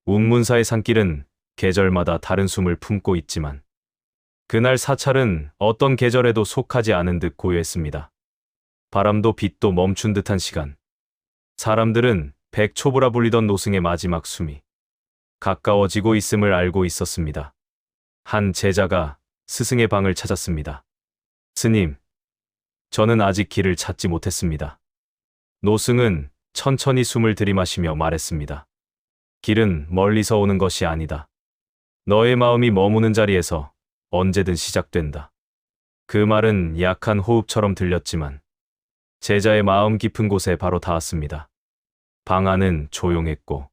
운문사의 산길은 계절마다 다른 숨을 품고 있지만 그날 사찰은 어떤 계절에도 속하지 않은 듯 고요했습니다. 바람도 빛도 멈춘 듯한 시간. 사람들은 백초부라 불리던 노승의 마지막 숨이 가까워지고 있음을 알고 있었습니다. 한 제자가 스승의 방을 찾았습니다. 스님, 저는 아직 길을 찾지 못했습니다. 노승은 천천히 숨을 들이마시며 말했습니다. 길은 멀리서 오는 것이 아니다. 너의 마음이 머무는 자리에서 언제든 시작된다. 그 말은 약한 호흡처럼 들렸지만 제자의 마음 깊은 곳에 바로 닿았습니다. 방 안은 조용했고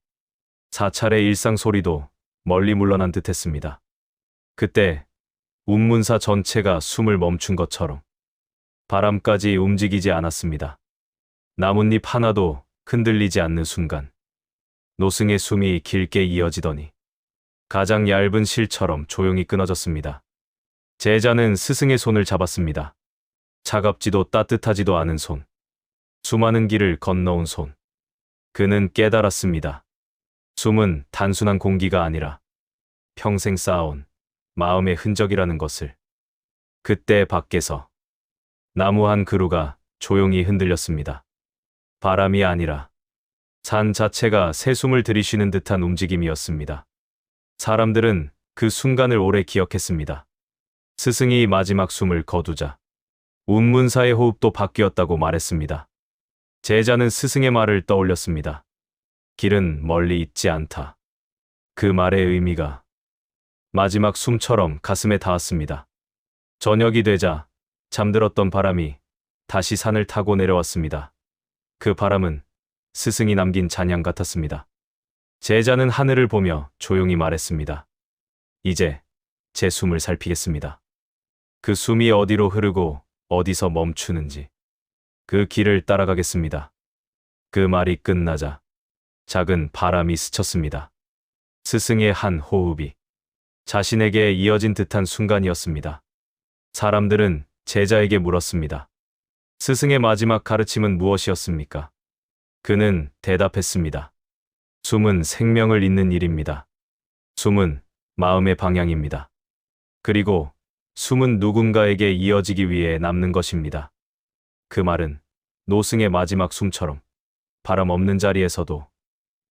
사찰의 일상 소리도 멀리 물러난 듯했습니다. 그때 운문사 전체가 숨을 멈춘 것처럼 바람까지 움직이지 않았습니다. 나뭇잎 하나도 흔들리지 않는 순간 노승의 숨이 길게 이어지더니 가장 얇은 실처럼 조용히 끊어졌습니다. 제자는 스승의 손을 잡았습니다. 차갑지도 따뜻하지도 않은 손. 수많은 길을 건너온 손. 그는 깨달았습니다. 숨은 단순한 공기가 아니라 평생 쌓아온 마음의 흔적이라는 것을. 그때 밖에서 나무 한 그루가 조용히 흔들렸습니다. 바람이 아니라 산 자체가 새 숨을 들이쉬는 듯한 움직임이었습니다. 사람들은 그 순간을 오래 기억했습니다. 스승이 마지막 숨을 거두자 운문사의 호흡도 바뀌었다고 말했습니다. 제자는 스승의 말을 떠올렸습니다. 길은 멀리 있지 않다. 그 말의 의미가 마지막 숨처럼 가슴에 닿았습니다. 저녁이 되자 잠들었던 바람이 다시 산을 타고 내려왔습니다. 그 바람은 스승이 남긴 잔향 같았습니다. 제자는 하늘을 보며 조용히 말했습니다. 이제 제 숨을 살피겠습니다. 그 숨이 어디로 흐르고 어디서 멈추는지 그 길을 따라가겠습니다. 그 말이 끝나자 작은 바람이 스쳤습니다. 스승의 한 호흡이 자신에게 이어진 듯한 순간이었습니다. 사람들은 제자에게 물었습니다. 스승의 마지막 가르침은 무엇이었습니까? 그는 대답했습니다. 숨은 생명을 잇는 일입니다. 숨은 마음의 방향입니다. 그리고 숨은 누군가에게 이어지기 위해 남는 것입니다. 그 말은 노승의 마지막 숨처럼 바람 없는 자리에서도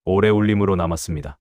오래 울림으로 남았습니다.